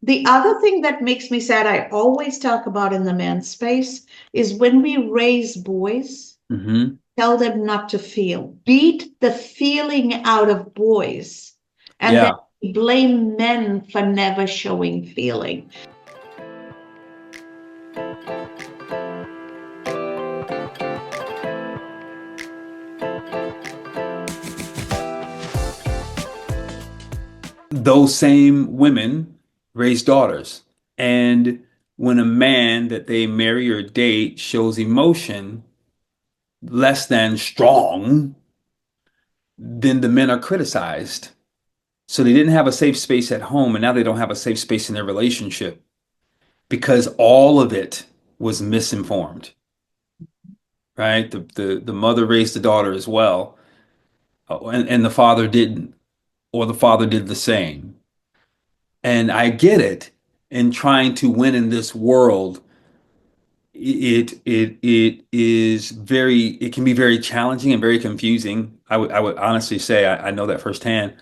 The other thing that makes me sad, I always talk about in the men's space, is when we raise boys, Hmm. tell them not to feel. Beat the feeling out of boys. And then Yeah. blame men for never showing feeling. Those same women raise daughters. And when a man that they marry or date shows emotion less than strong, then the men are criticized. So they didn't have a safe space at home, and now they don't have a safe space in their relationship because all of it was misinformed, right? The mother raised the daughter as well, and the father didn't, or the father did the same. And I get it. In trying to win in this world, it can be very challenging and very confusing. I would honestly say I know that firsthand.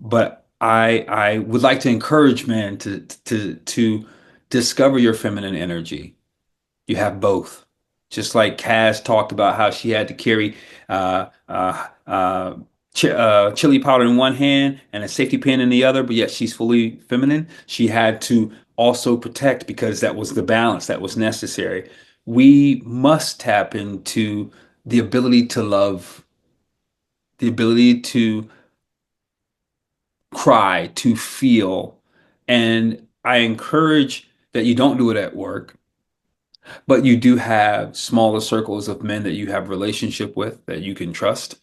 But I would like to encourage men to discover your feminine energy. You have both. Just like Cass talked about how she had to carry uh, uh, uh, chili powder in one hand and a safety pin in the other, but yet she's fully feminine. She had to also protect because that was the balance that was necessary. We must tap into the ability to love, the ability to cry, to feel. And I encourage that you don't do it at work. But you do have smaller circles of men that you have relationship with that you can trust,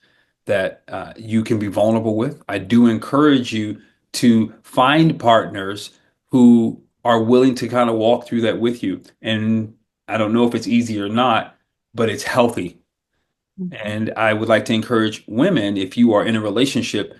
that you can be vulnerable with. I do encourage you to find partners who are willing to kind of walk through that with you. And I don't know if it's easy or not, but it's healthy. And I would like to encourage women, if you are in a relationship,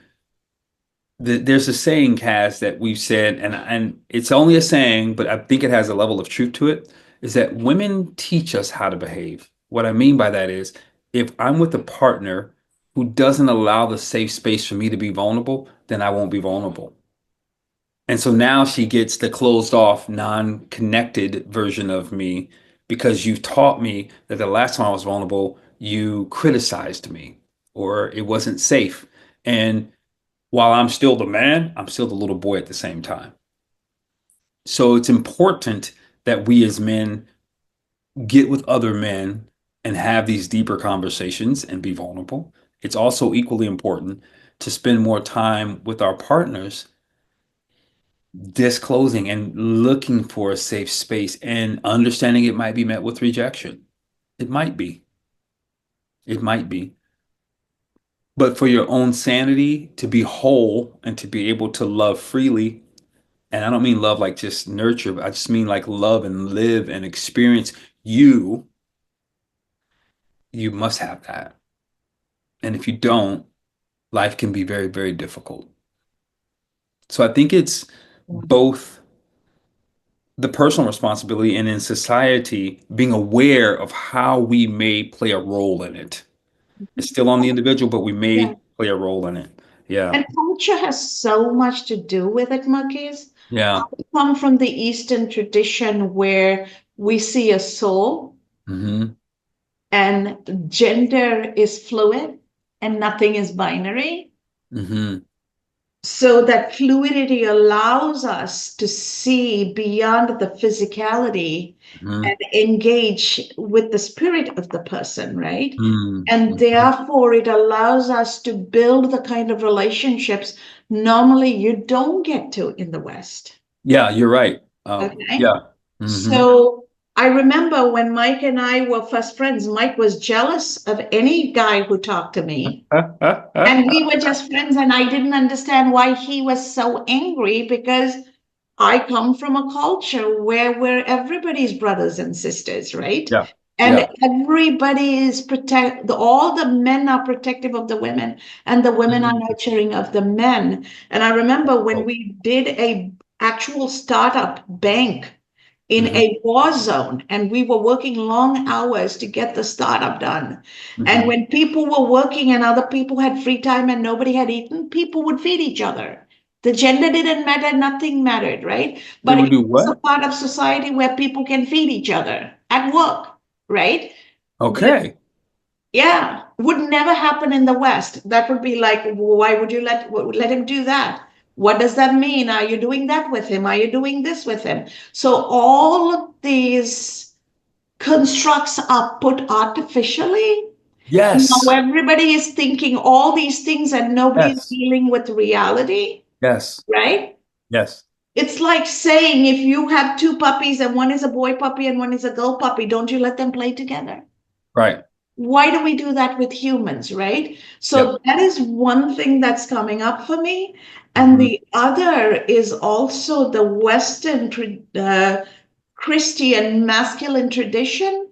there's a saying, Cass, that we've said, and it's only a saying, but I think it has a level of truth to it, is that women teach us how to behave. What I mean by that is, if I'm with a partner who doesn't allow the safe space for me to be vulnerable, then I won't be vulnerable. And so now she gets the closed off, non-connected version of me because you taught me that the last time I was vulnerable, you criticized me or it wasn't safe. And while I'm still the man, I'm still the little boy at the same time. So it's important that we as men get with other men and have these deeper conversations and be vulnerable. It's also equally important to spend more time with our partners disclosing and looking for a safe space and understanding it might be met with rejection. It might be. It might be. But for your own sanity, to be whole and to be able to love freely. And I don't mean love like just nurture, but I just mean like love and live and experience you. You must have that. And if you don't, life can be very, very difficult. So I think it's both the personal responsibility and in society being aware of how we may play a role in it. It's still on the individual, but we Yeah. may play a role in it. Yeah. And culture has so much to do with it, Marquis. I Yeah. come from the Eastern tradition where we see a soul Hmm. and gender is fluid and nothing is binary. Hmm. So that fluidity allows us to see beyond the physicality Hmm. and engage with the spirit of the person, right? And Hmm. therefore, it allows us to build the kind of relationships normally you don't get to in the West. Yeah, you're right. Okay. Yeah. Hmm. So I remember when Mike and I were first friends, Mike was jealous of any guy who talked to me. And we were just friends, and I didn't understand why he was so angry because I come from a culture where we're everybody's brothers and sisters, right? Yeah. And Yeah. everybody is all the men are protective of the women, and the women are Mhm. nurturing of the men. And I remember when we did a actual startup bank in Mhm. a war zone and we were working long hours to get the startup done. And Mhm. when people were working and other people had free time and nobody had eaten, people would feed each other. The gender didn't matter, nothing mattered, right? They But would it do was a what? part of society where people can feed each other at work, right? Okay. Yeah, would never happen in the West. That would be like, why would you let him do that? What does that mean? Are you doing that with him? Are you doing this with him? So all of these constructs are put artificially. Now Yes. everybody is thinking all these things and nobody's Yes. dealing with reality, Yes. right? Yes. It's like saying if you have two puppies and one is a boy puppy and one is a girl puppy, don't you let them play together? Right. Why do we do that with humans, right? Yep. So that is one thing that's coming up for me. And Hmm. the other is also the Western Christian masculine tradition.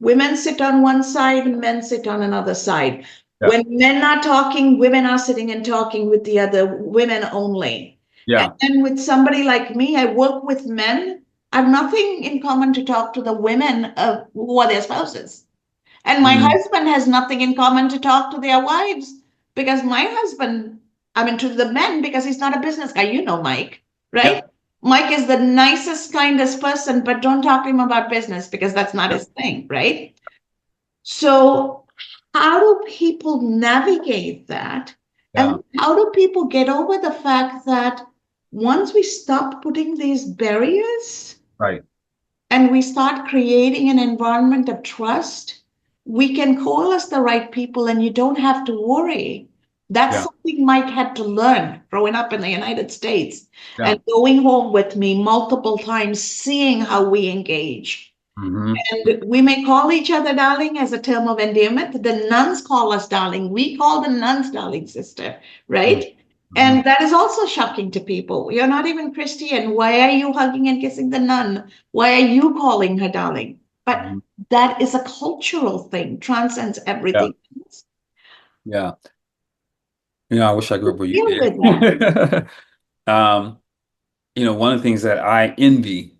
Women sit on one side, men sit on another side. Yeah. When men are talking, women are sitting and talking with the other women only. And Yeah. then with somebody like me, I work with men. I have nothing in common to talk to the women who are their spouses. And my Hmm. husband has nothing in common to talk to their wives because my husband, I mean, to the men, because he's not a business guy. You know, Mike, right? Yep. Mike is the nicest, kindest person, but don't talk to him about business because that's not Yep. his thing, right? So, how do people navigate that? Yeah. And how do people get over the fact that once we stop putting these barriers, Right. and we start creating an environment of trust, we can call us the right people and you don't have to worry. That's Yeah. something Mike had to learn growing up in the United States Yeah. and going home with me multiple times, seeing how we engage. Hmm. And we may call each other darling as a term of endearment. The nuns call us darling. We call the nuns darling sister, right? Hmm. And that is also shocking to people. You're not even Christian. Why are you hugging and kissing the nun? Why are you calling her darling? But Hmm. that is a cultural thing, transcends Yeah. everything else. Yeah. I wish I grew up where you Deal with that. did. Um, one of the things that I envy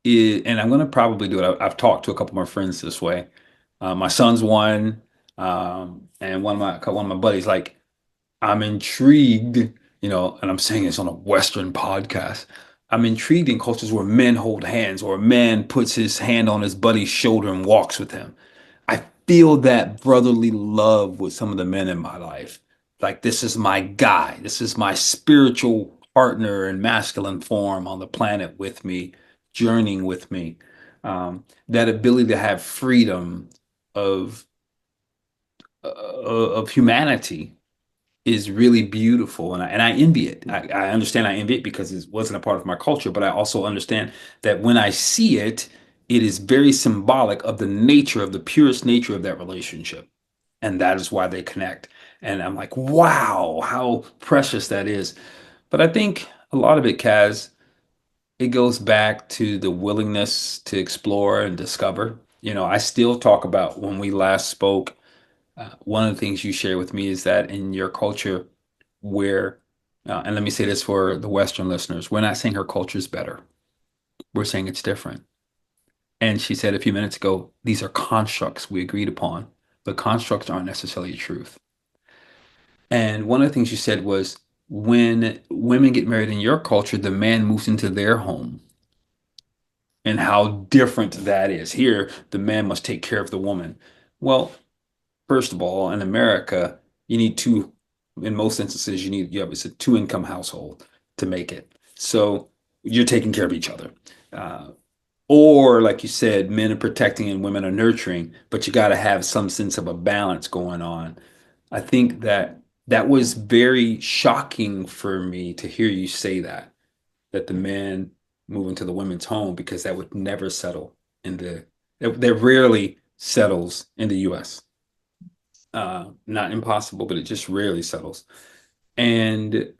is, and I'm going to probably do it. I've talked to a couple of my friends this way. My son's one, and one of my buddies. Like, I'm intrigued, and I'm saying this on a Western podcast. I'm intrigued in cultures where men hold hands, or a man puts his hand on his buddy's shoulder and walks with him. I feel that brotherly love with some of the men in my life. Like, this is my guy. This is my spiritual partner in masculine form on the planet with me, journeying with me. That ability to have freedom of of humanity is really beautiful, and I envy it. I understand I envy it because it wasn't a part of my culture, but I also understand that when I see it, it is very symbolic of the nature of the purest nature of that relationship, and that is why they connect. And I'm like, wow, how precious that is. But I think a lot of it, Kaz, it goes back to the willingness to explore and discover. I still talk about when we last spoke. One of the things you share with me is that in your culture, where, and let me say this for the Western listeners, we're not saying her culture is better. We're saying it's different. And she said a few minutes ago, these are constructs we agreed upon, but constructs aren't necessarily truth. And one of the things you said was when women get married in your culture, the man moves into their home and how different that is. Here, the man must take care of the woman. Well, first of all, in America, you need two, in most instances, it's a two-income household to make it. So you're taking care of each other. Uh, or, like you said, men are protecting and women are nurturing, but you got to have some sense of a balance going on. I think that was very shocking for me to hear you say that the men move into the women's home because that would never settle that rarely settles in the US. Not impossible, but it just rarely settles. And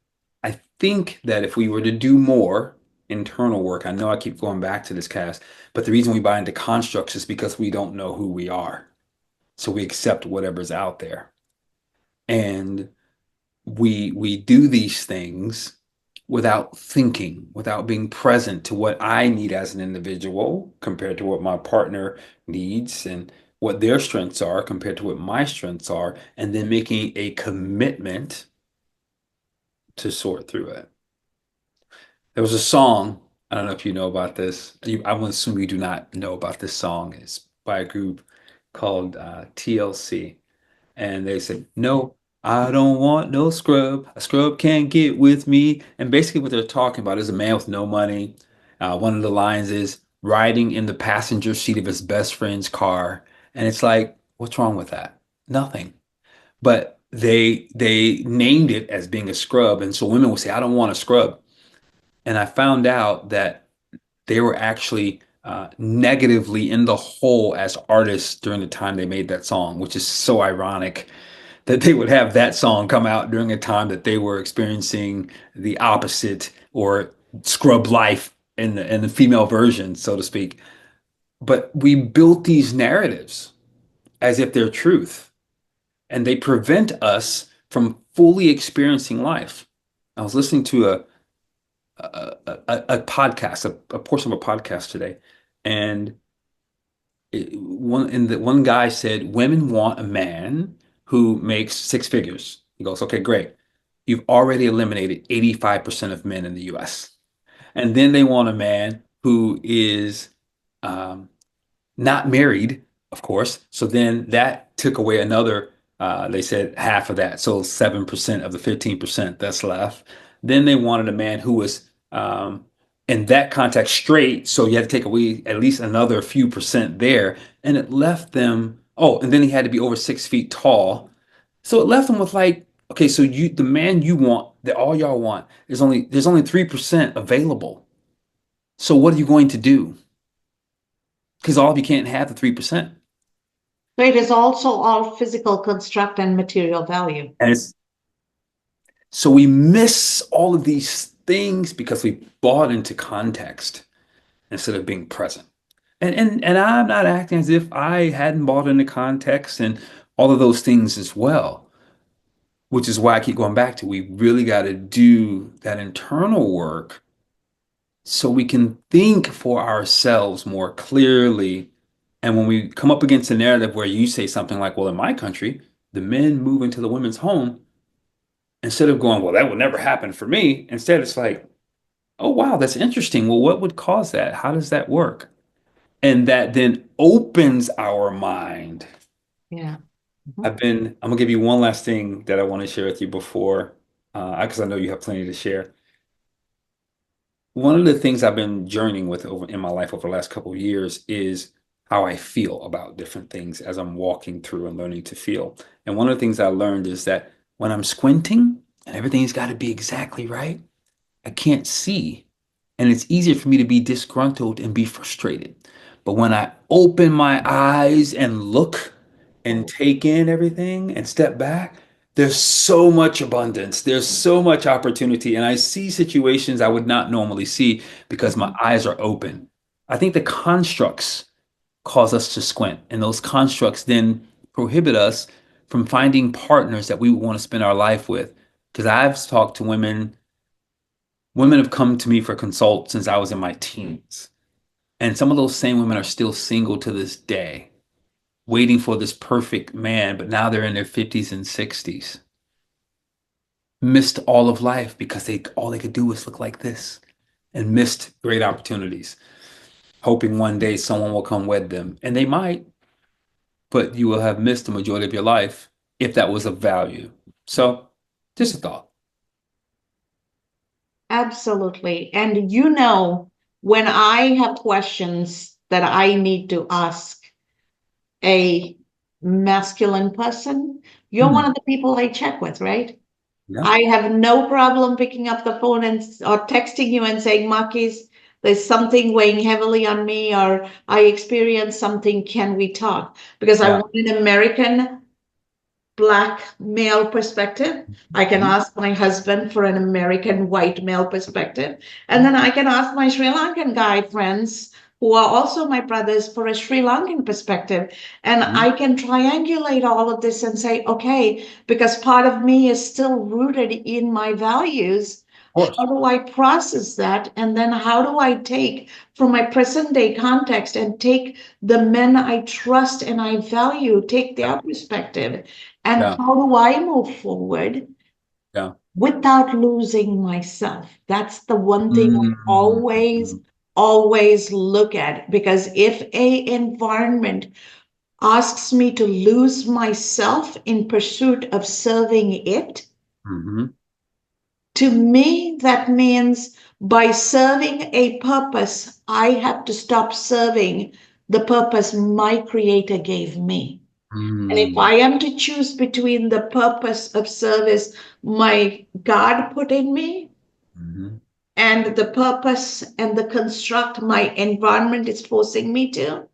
I think that if we were to do more internal work, I know I keep going back to this cast, but the reason we buy into constructs is because we don't know who we are. So we accept whatever's out there. And we do these things without thinking, without being present to what I need as an individual compared to what my partner needs and what their strengths are compared to what my strengths are, and then making a commitment to sort through it. There was a song, I don't know if you know about this. I would assume you do not know about this song. It's by a group called TLC. And they said, no, I don't want no scrub. A scrub can't get with me. And basically, what they're talking about is a man with no money. One of the lines is riding in the passenger seat of his best friend's car. And it's like, what's wrong with that? Nothing. But they named it as being a scrub. And so women will say, I don't want a scrub. And I found out that they were actually negatively in the hole as artists during the time they made that song, which is so ironic that they would have that song come out during a time that they were experiencing the opposite or scrub life in the female version, so to speak. But we built these narratives as if they're truth, and they prevent us from fully experiencing life. I was listening to a podcast, a portion of a podcast today, and one guy said women want a man who makes six figures. He goes, okay, great. You've already eliminated 85% of men in the US. And then they want a man who is not married, of course. So then that took away another, they said half of that. So 7% of the 15% that's left. Then they wanted a man who was in that context straight. So you had to take away at least another few percent there. And it left them, oh, and then he had to be over 6 feet tall. So it left them with like, okay, so the man you want, that all y'all want, there's only 3% available. So what are you going to do? Because all of you can't have the 3%. So it is also all physical construct and material value. And so we miss all of these things because we bought into context instead of being present. And I'm not acting as if I hadn't bought into context and all of those things as well, which is why I keep going back to we really got to do that internal work so we can think for ourselves more clearly. And when we come up against a narrative where you say something like, well, in my country, the men move into the women's home, instead of going, well, that would never happen for me, instead it's like, oh, wow, that's interesting. Well, what would cause that? How does that work? And that then opens our mind. Yeah. I'm gonna give you one last thing that I want to share with you before, because I know you have plenty to share. One of the things I've been journeying with over in my life over the last couple of years is how I feel about different things as I'm walking through and learning to feel. And one of the things I learned is that when I'm squinting and everything's got to be exactly right, I can't see. And it's easier for me to be disgruntled and be frustrated. But when I open my eyes and look and take in everything and step back, there's so much abundance. There's so much opportunity. And I see situations I would not normally see because my eyes are open. I think the constructs cause us to squint, and those constructs then prohibit us from finding partners that we want to spend our life with. Because I've talked to women have come to me for consult since I was in my teens. And some of those same women are still single to this day, waiting for this perfect man, but now they're in their 50s and 60s. Missed all of life because all they could do was look like this and missed great opportunities, hoping one day someone will come wed them. And they might, but you will have missed the majority of your life if that was of value. So just a thought. Absolutely. And when I have questions that I need to ask a masculine person, you're one of the people I check with, right? Yeah. I have no problem picking up the phone or texting you and saying, Marquis, there's something weighing heavily on me, or I experienced something. Can we talk? Because I want an American Black male perspective. I can ask my husband for an American white male perspective. And then I can ask my Sri Lankan guy friends who are also my brothers for a Sri Lankan perspective. And I can triangulate all of this and say, okay, because part of me is still rooted in my values. How do I process that? And then how do I take from my present day context and take the men I trust and I value, take their perspective? And how do I move forward? Yeah. without losing myself. That's the one thing I Mm, always look at, because if a environment asks me to lose myself in pursuit of serving it, mhm, to me, that means by serving a purpose, I have to stop serving the purpose my creator gave me. And if mm, I am to choose between the purpose of service my God put in me mhm, and the purpose and the construct my environment is forcing me to,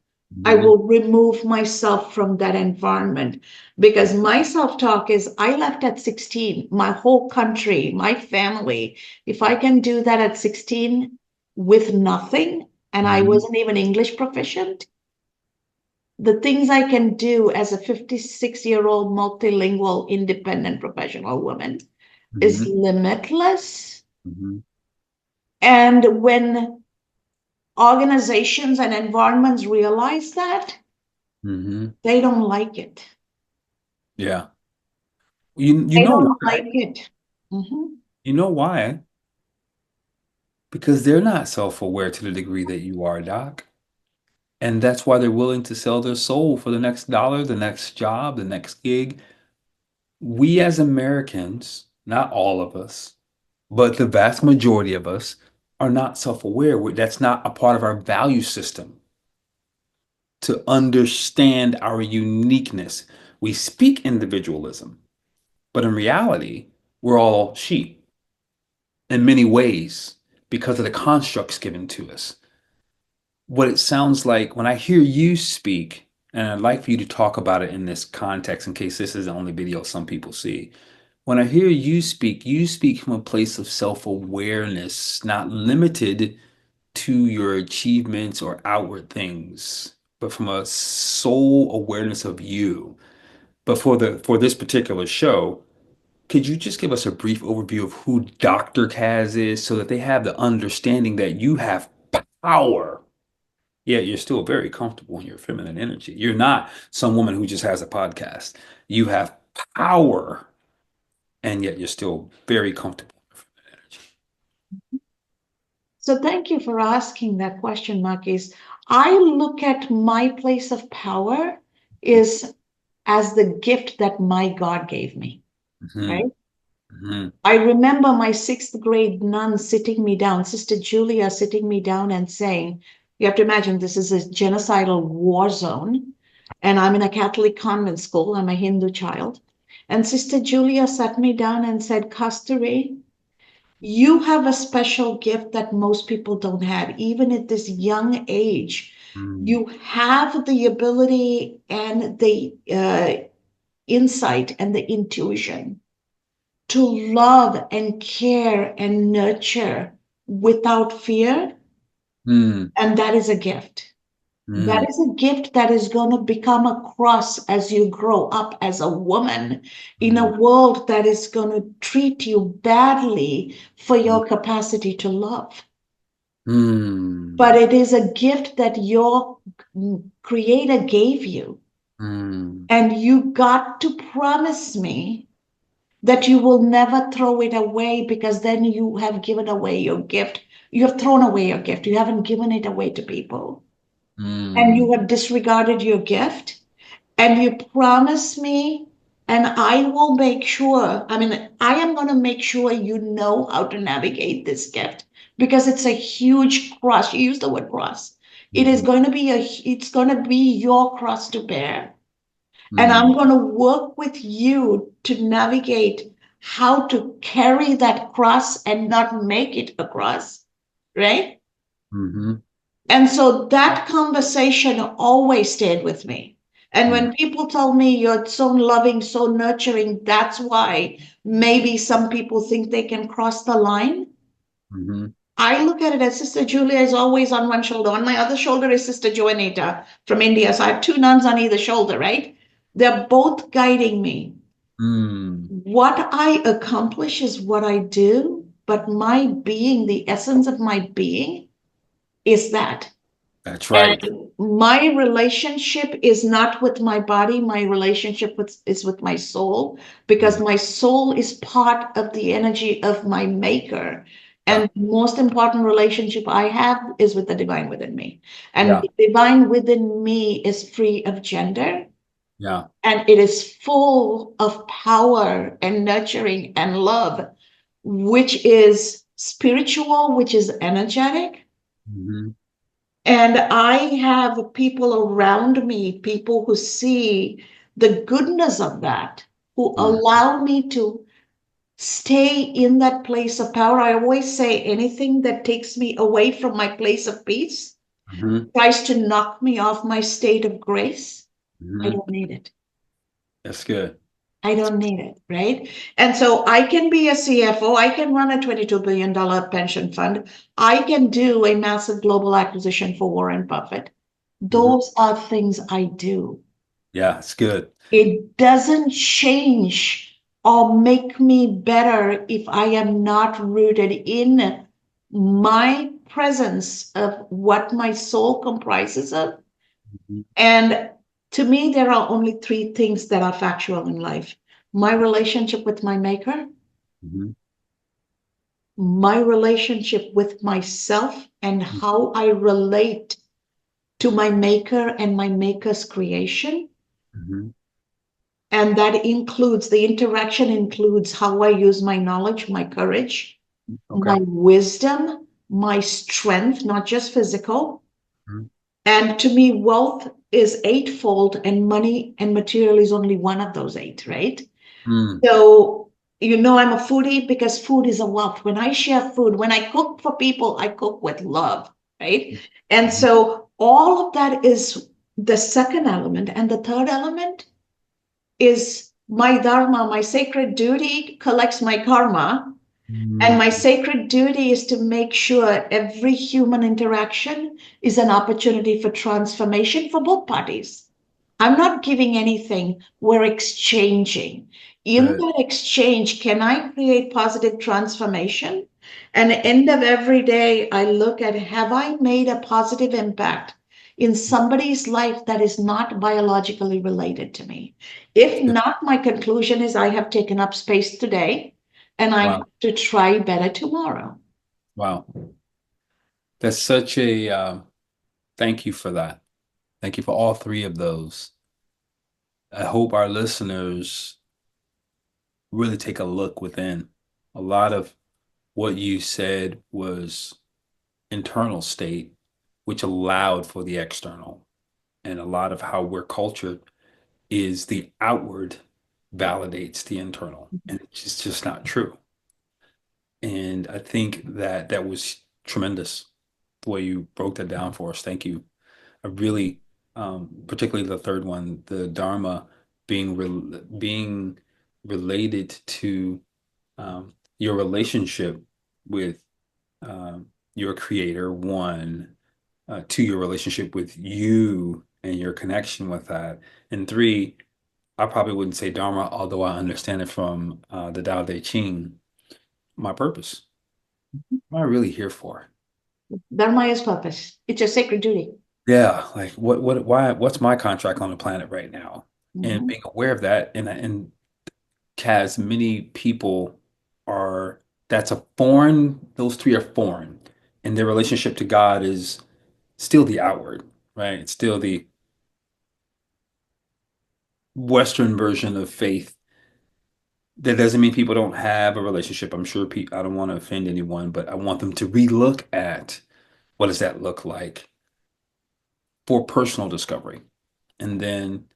I mhm, will remove myself from that environment, because my self talk is I left at 16, my whole country, my family. If I can do that at 16 with nothing, and I mhm, wasn't even English proficient, the things I can do as a 56-year-old multilingual independent professional woman is mhm, limitless. mhm, And when organizations and environments realize that, mhm. they don't like it. Yeah. You They know don't why? like it. Mhm. You know why? Because they're not self-aware to the degree that you are, Doc. And that's why they're willing to sell their soul for the next dollar, the next job, the next gig. We as Americans, not all of us, but the vast majority of us are not self-aware. That's not a part of our value system to understand our uniqueness. We speak individualism, but in reality, we're all sheep in many ways because of the constructs given to us. What it sounds like when I hear you speak, and I'd like for you to talk about it in this context in case this is the only video some people see. When I hear you speak from a place of self-awareness, not limited to your achievements or outward things, but from a soul awareness of you. But for this particular show, could you just give us a brief overview of who Dr. Kaz is so that they have the understanding that you have power? Yeah, you're still very comfortable in your feminine energy. You're not some woman who just has a podcast. You have power, and yet you're still very comfortable in your feminine energy. So thank you for asking that question, Marquis. I look at my place of power is as the gift that my God gave me, Hmm. right? Hmm. I remember my sixth grade nun sitting me down, Sister Julia sitting me down and saying, you have to imagine this is a genocidal war zone, and I'm in a Catholic convent school. I'm a Hindu child. And Sister Julia sat me down and said, Kasturi, you have a special gift that most people don't have, even at this young age. Hmm. You have the ability and the insight and the intuition to love and care and nurture without fear. Hmm. And that is a gift. That Hmm. is a gift that is going to become a cross as you grow up as a woman in a Hmm. world that is going to treat you badly for your capacity to love. But Hmm. it is a gift that your creator gave you. Hmm. And you got to promise me that you will never throw it away, because then you have given away your gift. You have thrown away your gift. You haven't given it away to people. And Hmm. you have disregarded your gift. And you promise me, and I will make sure, I mean, I am going to make sure you know how to navigate this gift, because it's a huge cross. You use the word cross. It is Hmm. going to be it's going to be your cross to bear. And Hmm. I'm going to work with you to navigate how to carry that cross and not make it a cross, right? Hmm. And so that conversation always stayed with me. And Hmm. when people tell me you're so loving, so nurturing, that's why maybe some people think they can cross the line. Hmm. I look at it as Sister Julia is always on one shoulder. On my other shoulder is Sister Joanita from India. So I have two nuns on either shoulder, right? They're both guiding me. Hmm. What I accomplish is what I do, but my being, the essence of my being, is that. That's And right. my relationship is not with my body, my relationship is with my soul, because Mm. my soul is part of the energy of my maker. Yeah. And the most important relationship I have is with the divine within me. And Yeah. the divine within me is free of gender, Yeah. and it is full of power and nurturing and love, which is spiritual, which is energetic. Hmm. And I have people around me, people who see the goodness of that, who allow me to stay in that place of power. I always say anything that takes me away from my place of peace, Hmm. tries to knock me off my state of grace. I Hmm. don't need it. That's good. I don't need it, right? And so I can be a CFO, I can run a $22 billion pension fund, I can do a massive global acquisition for Warren Buffett. Hmm. Those are things I do. Yeah, it's good. It doesn't change or make me better if I am not rooted in my presence of what my soul comprises of. Mhm. And to me, there are only three things that are factual in life: my relationship with my maker, Mhm. my relationship with myself, and how I relate to my maker and my maker's creation. Mhm. And that includes the interaction, includes how I use my knowledge, my courage, my Okay. wisdom, my strength, not just physical. Mhm. And to me, wealth is eightfold, and money and material is only one of those eight, right? Mm. So, I'm a foodie because food is a wealth. When I share food, when I cook for people, I cook with love, right? And Mhm. so all of that is the second element. And the third element is my dharma, my sacred duty collects my karma. And Mm. my sacred duty is to make sure every human interaction is an opportunity for transformation for both parties. I'm not giving anything, we're exchanging. In Good. that exchange, can I create positive transformation? And at the end of every day, I look at, have I made a positive impact in somebody's life that is not biologically related to me? If Good. not, my conclusion is I have taken up space today and I have Wow. to try better tomorrow. Wow. That's such a thank you for that. Thank you for all three of those. I hope our listeners really take a look within. A lot of what you said was internal state, which allowed for the external. And a lot of how we're cultured is the outward validates the internal. And it's just not true. And I think that that was tremendous the way you broke that down for us. Thank you. I really, particularly the third one, the Dharma being related to your relationship with your creator, one, to your relationship with you and your connection with that. And three, I probably wouldn't say Dharma, although I understand it from the Tao Te Ching, my purpose. What am I really here for? Dharma is purpose. It's a sacred duty. Yeah, like why, what's my contract on the planet right now? And Mhm. being aware of that, and Kaz, many people are, that's a foreign, those three are foreign, and their relationship to God is still the outward, right? It's still the Western version of faith. That doesn't mean people don't have a relationship. I'm sure I don't want to offend anyone, but I want them to relook at what does that look like for personal discovery, and then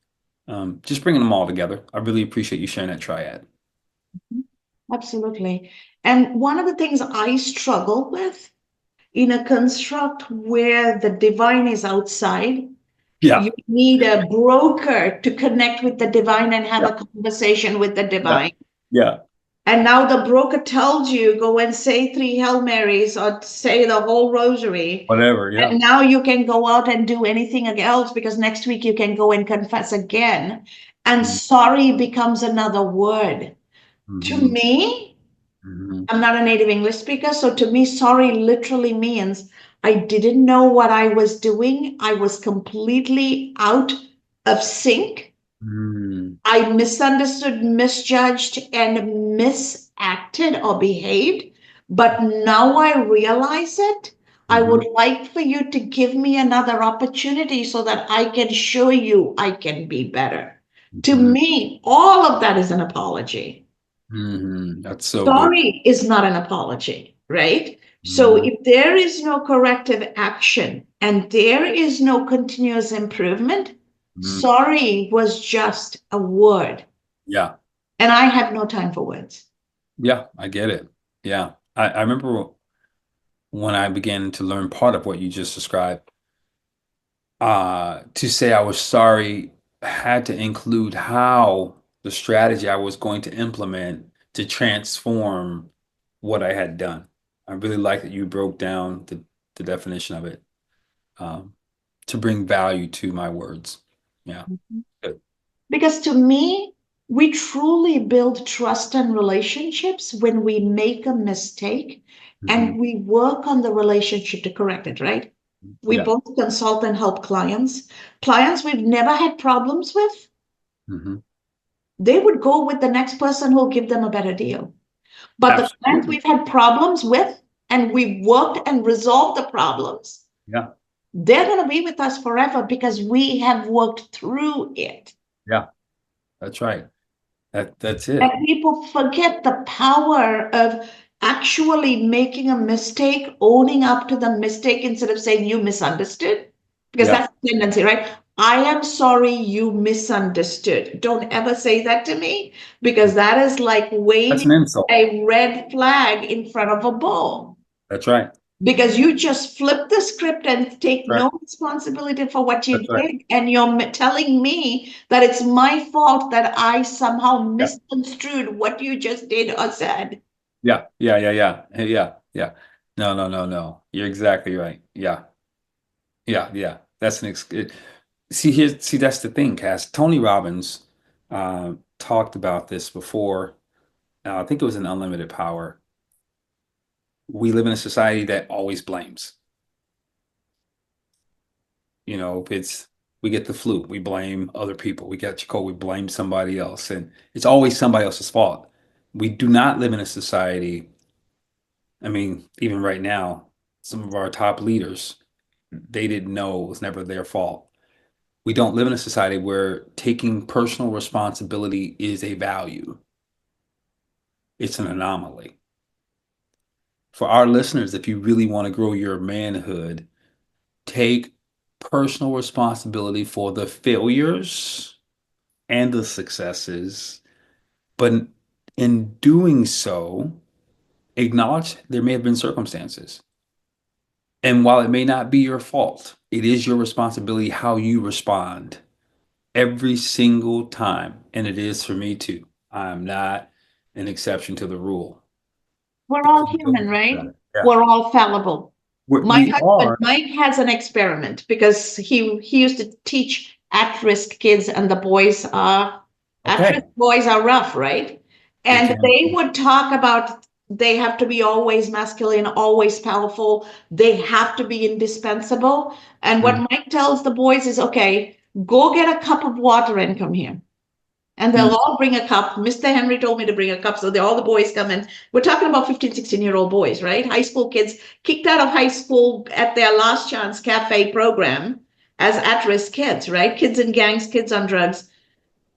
just bringing them all together. I really appreciate you sharing that triad. Absolutely. And one of the things I struggle with in a construct where the divine is outside, Yeah, you need a broker to connect with the divine and have yeah, a conversation with the yeah, divine. yeah. And now the broker tells you go and say three Hail Marys or say the whole rosary. Whatever. Yeah. And now you can go out and do anything else because next week you can go and confess again. And sorry becomes another word. To Mm-hmm. me, Hmm. I'm not a native English speaker, so to me, sorry literally means I didn't know what I was doing. I was completely out of sync. Mm, I misunderstood, misjudged, and misacted or behaved. But now I realize it. I mhm, would like for you to give me another opportunity so that I can show you I can be better. To mhm, me, all of that is an apology. That's so good. Sorry is not an apology, right? So Mhm, if there is no corrective action and there is no continuous improvement, mhm. sorry was just a word. Yeah. And I have no time for words. Yeah, I get it. Yeah. I remember when I began to learn part of what you just described, to say I was sorry had to include how the strategy I was going to implement to transform what I had done. I really like that you broke down the definition of it, um, to bring value to my words. Yeah. Good. Because to me, we truly build trust and relationships when we make a mistake Hmm. and we work on the relationship to correct it, right? We Yeah. both consult and help clients. Clients we've never had problems with, Hmm. they would go with the next person who'll give them a better deal. But the clients Absolutely. we've had problems with and we've worked and resolved the problems, Yeah. they're going to be with us forever because we have worked through it. Yeah. That's right. That's And it. people forget the power of actually making a mistake, owning up to the mistake instead of saying you misunderstood. Because Yeah. that's the tendency, right? I am sorry you misunderstood. Don't ever say that to me because that is like That's waving an insult. a red flag in front of a bull. That's right. Because you just flip the script and take That's right. no responsibility for what you That's right. did. And you're telling me that it's my fault that I somehow Yeah. misconstrued what you just did or said. Yeah. Yeah. Yeah. Yeah. Yeah. Yeah. No, no, no, no. You're exactly right. Yeah. Yeah. Yeah. That's an see here. See, that's the thing, Cass. Tony Robbins talked about this before. I think it was in Unlimited Power. We live in a society that always blames. If it's we get the flu, we blame other people. We get cold, we blame somebody else, and it's always somebody else's fault. We do not live in a society. I mean, even right now, some of our top leaders, they didn't know it was never their fault. We don't live in a society where taking personal responsibility is a value. It's an anomaly. For our listeners, if you really want to grow your manhood, take personal responsibility for the failures and the successes, but in doing so, acknowledge there may have been circumstances. And while it may not be your fault, it is your responsibility how you respond every single time. And it is for me too. I'm not an exception to the rule. We're There's all no human, doubt about right? it. Yeah. We're all fallible. My We husband, are. Mike, has an experiment because he used to teach at-risk kids, and the boys are at-risk Okay. boys are rough, right? They And can. they would talk about they have to be always masculine, always powerful. They have to be indispensable. And what Mm, Mike tells the boys is, okay, go get a cup of water and come here. And they'll mm, all bring a cup. Mr. Henry told me to bring a cup. So all the boys come in. We're talking about 15, 16-year-old boys, right? High school kids kicked out of high school at their last chance cafe program as at-risk kids, right? Kids in gangs, kids on drugs.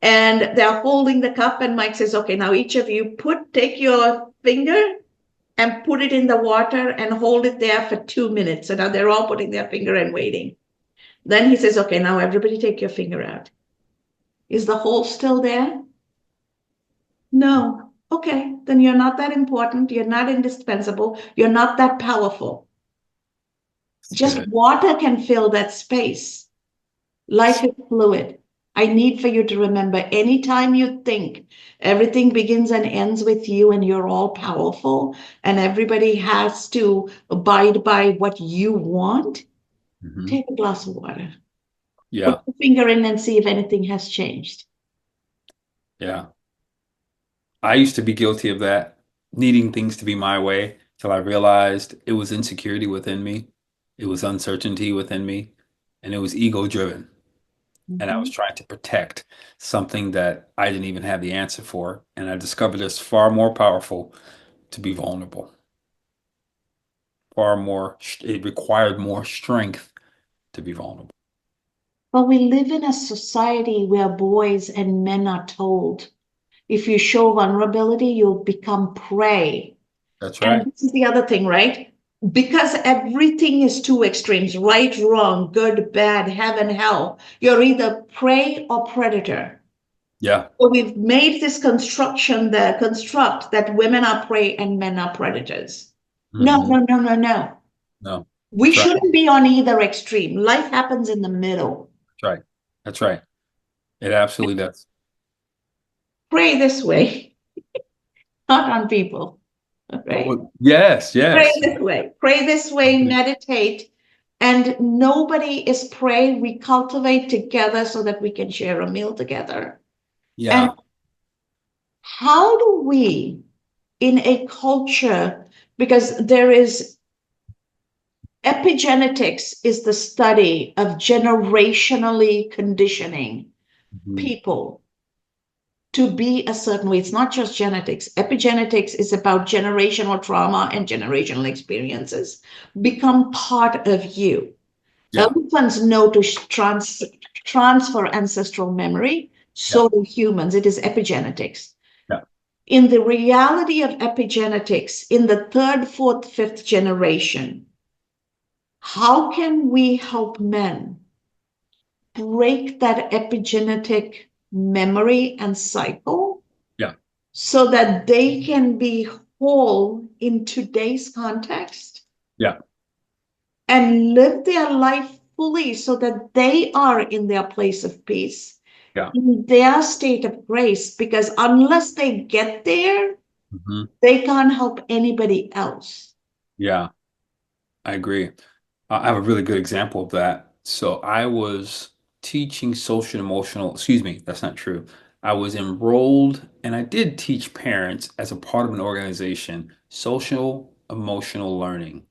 And they're holding the cup. And Mike says, okay, now each of you take your finger and put it in the water and hold it there for 2 minutes. So now they're all putting their finger and waiting. Then he says, okay, now everybody take your finger out. Is the hole still there? No. Okay, then you're not that important. You're not indispensable. You're not that powerful. it's Just good. water can fill that space. Life is fluid. I need for you to remember anytime you think everything begins and ends with you and you're all powerful and everybody has to abide by what you want, Hmm. take a glass of water. Put Yeah. your finger in and see if anything has changed. Yeah. I used to be guilty of that, needing things to be my way till I realized it was insecurity within me. It was uncertainty within me, and it was ego driven. And I was Mhm. trying to protect something that I didn't even have the answer for. And I discovered it's far more powerful to be vulnerable, far more, it required more strength to be vulnerable. But we live in a society where boys and men are told if you show vulnerability, you'll become prey. That's right. And this is the other thing, right? Because everything is two extremes, right, wrong, good, bad, heaven, hell. You're either prey or predator. Yeah. So we've made this construct that women are prey and men are predators. No, Hmm. no, no, no, no. No, We that's right. shouldn't be on either extreme. Life happens in the middle. That's right. That's right. It absolutely does. Pray this way, not on people. Okay? Yes, Pray yes. this way. Pray this way, meditate. And nobody is prey. We cultivate together so that we can share a meal together. And Yeah. how do we, in a culture, because there is epigenetics is the study of generationally conditioning Mhm. people to be a certain way. It's not just genetics. Epigenetics is about generational trauma and generational experiences become part of you. Yeah. Elephants know to transfer ancestral memory. Yeah. So do humans. It is epigenetics. Yeah. In the reality of epigenetics, in the third, fourth, fifth generation, how can we help men break that epigenetic memory and cycle Yeah. so that they can be whole in today's context Yeah. and live their life fully so that they are in their place of peace, Yeah. in their state of grace? Because unless they get there, Hmm. they can't help anybody else. Yeah. I agree. I have a really good example of that. So I was teaching social and emotional, excuse me, that's not true. I was enrolled and I did teach parents as a part of an organization, social emotional learning,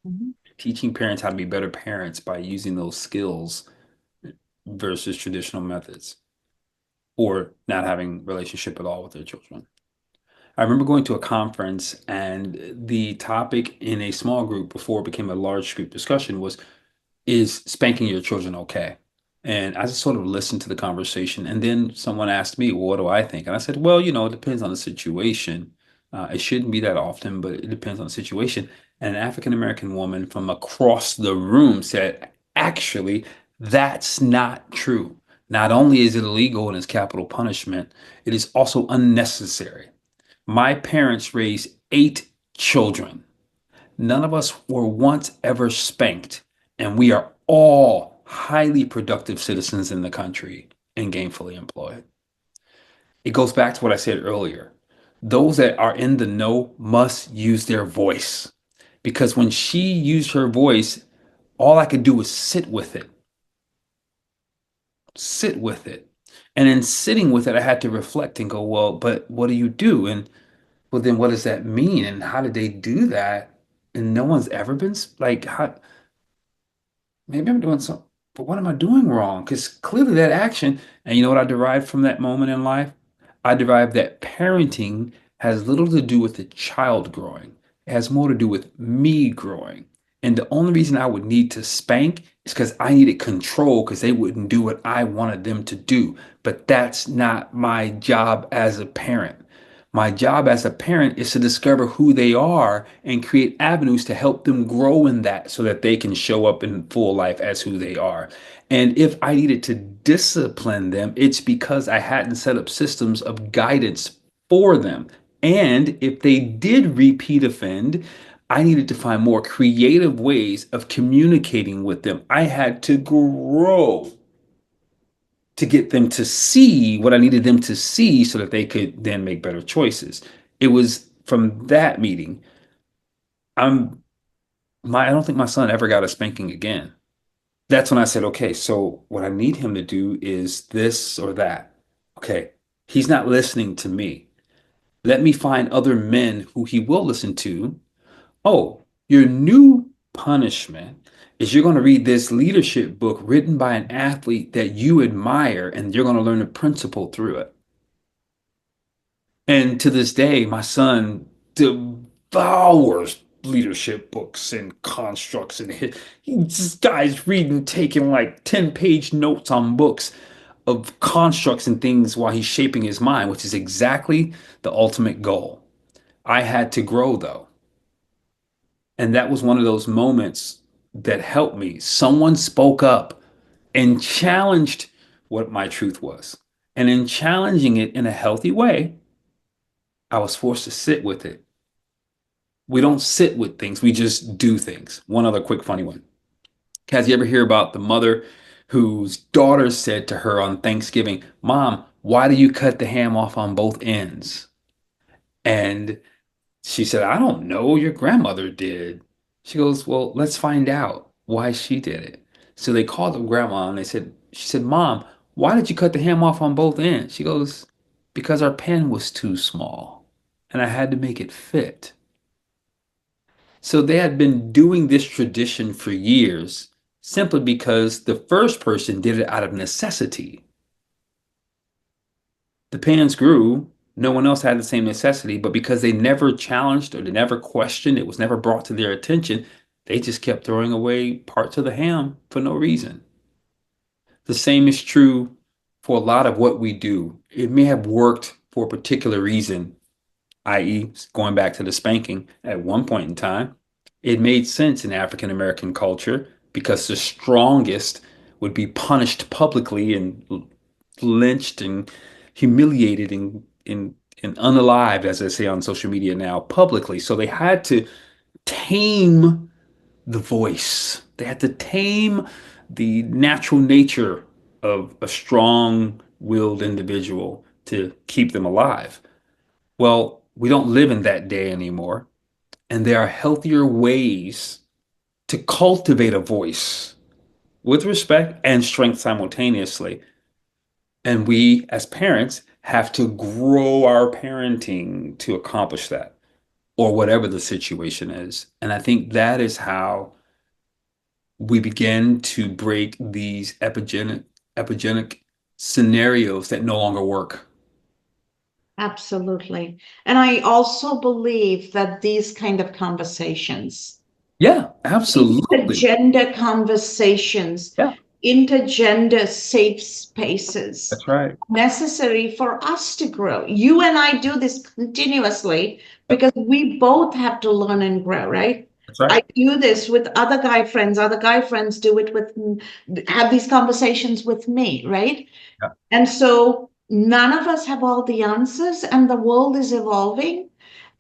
Mhm. teaching parents how to be better parents by using those skills versus traditional methods or not having relationship at all with their children. I remember going to a conference and the topic in a small group before it became a large group discussion was, is spanking your children okay? And I just sort of listened to the conversation. And then someone asked me, well, what do I think? And I said, well, it depends on the situation. It shouldn't be that often, but it depends on the situation. And an African American woman from across the room said, actually, that's not true. Not only is it illegal and it's capital punishment, it is also unnecessary. My parents raised 8 children. None of us were once ever spanked, and we are all highly productive citizens in the country and gainfully employed. It goes back to what I said earlier. Those that are in the know must use their voice because when she used her voice, all I could do was sit with it. And in sitting with it, I had to reflect and go, well, but what do you do? And well, then what does that mean? And how did they do that? And no one's ever been like, how, maybe I'm doing something, but what am I doing wrong? Because clearly that action, and you know what I derived from that moment in life? I derived that parenting has little to do with the child growing. It has more to do with me growing. And the only reason I would need to spank is because I needed control because they wouldn't do what I wanted them to do. But that's not my job as a parent. My job as a parent is to discover who they are and create avenues to help them grow in that so that they can show up in full life as who they are. And if I needed to discipline them, it's because I hadn't set up systems of guidance for them. And if they did repeat offend, I needed to find more creative ways of communicating with them. I had to grow to get them to see what I needed them to see so that they could then make better choices. It was from that meeting. I'm I don't think my son ever got a spanking again. That's when I said, okay, so what I need him to do is this or that. Okay, he's not listening to me. Let me find other men who he will listen to. Oh, your new punishment is you're going to read this leadership book written by an athlete that you admire, and you're going to learn a principle through it. And to this day, my son devours leadership books and constructs, and this guy's reading, taking like 10-page notes on books of constructs and things while he's shaping his mind, which is exactly the ultimate goal. I had to grow though. And that was one of those moments that helped me. Someone spoke up and challenged what my truth was. And in challenging it in a healthy way, I was forced to sit with it. We don't sit with things, we just do things. One other quick funny one. Has you ever hear about the mother whose daughter said to her on Thanksgiving, "Mom, why do you cut the ham off on both ends?" And she said, "I don't know. Your grandmother did." She goes, "Well, let's find out why she did it." So they called up grandma and she said, "Mom, why did you cut the ham off on both ends?" She goes, "Because our pan was too small and I had to make it fit." So they had been doing this tradition for years simply because the first person did it out of necessity. The pans grew, no one else had the same necessity, but because they never challenged or they never questioned, it was never brought to their attention, they just kept throwing away parts of the ham for no reason. The same is true for a lot of what we do. It may have worked for a particular reason, i.e., going back to the spanking at one point in time. It made sense in African American culture because the strongest would be punished publicly and lynched and humiliated and unalived, as I say on social media now, publicly. So they had to tame the voice. They had to tame the natural nature of a strong-willed individual to keep them alive. Well, we don't live in that day anymore, and there are healthier ways to cultivate a voice with respect and strength simultaneously. And we, as parents, have to grow our parenting to accomplish that, or whatever the situation is. And I think that is how we begin to break these epigenic scenarios that no longer work. Absolutely. And I also believe that these kind of conversations, Yeah, absolutely. intergender conversations, Yeah, intergender safe spaces, that's right. necessary for us to grow. You and I do this continuously Yep, because we both have to learn and grow, right? that's right. I do this with other guy friends do it with, have these conversations with me, right? Yeah, And so none of us have all the answers, and the world is evolving,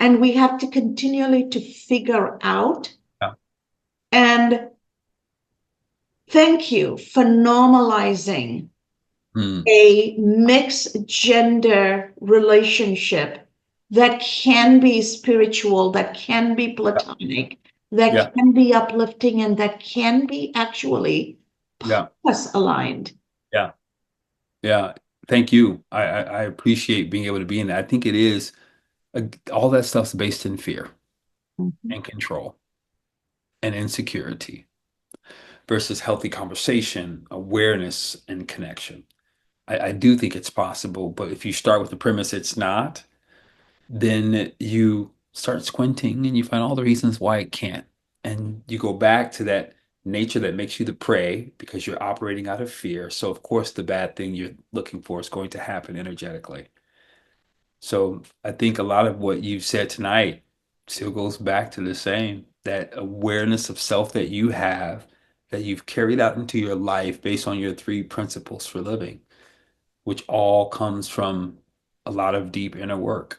and we have to continually to figure out. yeah. And thank you for normalizing Hmm. a mixed gender relationship that can be spiritual, that can be platonic, that Yeah, can be uplifting, and that can be actually yeah, purpose aligned. yeah, yeah. Thank you. I appreciate being able to be in that. I think it is all that stuff's based in fear Mhm. and control and insecurity versus healthy conversation, awareness, and connection. I do think it's possible, but if you start with the premise it's not, then you start squinting and you find all the reasons why it can't. And you go back to that nature that makes you the prey because you're operating out of fear. So, of course, the bad thing you're looking for is going to happen energetically. So, I think a lot of what you've said tonight still goes back to the same that awareness of self that you have, that you've carried out into your life based on your three principles for living, which all comes from a lot of deep inner work.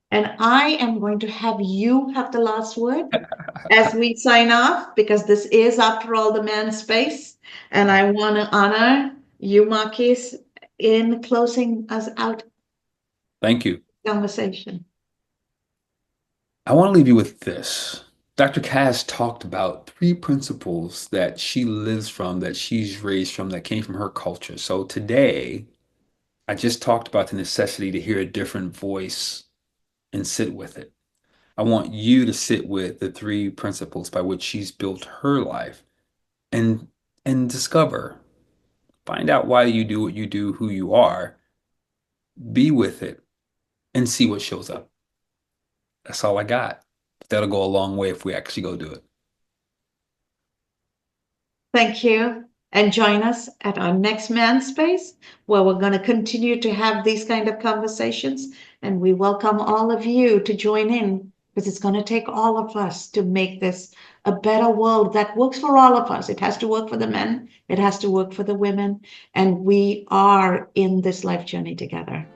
And I am going to have you have the last word as we sign off, because this is, after all, the man space. And I want to honor you, Marquis, in closing us out Thank you. conversation. I want to leave you with this. Dr. Cass talked about three principles that she lives from, that she's raised from, that came from her culture. So today, I just talked about the necessity to hear a different voice and sit with it. I want you to sit with the 3 principles by which she's built her life and discover, find out why you do what you do, who you are, be with it, and see what shows up. That's all I got. That'll go a long way if we actually go do it. Thank you. And join us at our next Man Space, where we're going to continue to have these kind of conversations. And we welcome all of you to join in, because it's going to take all of us to make this a better world that works for all of us. It has to work for the men, it has to work for the women, and we are in this life journey together.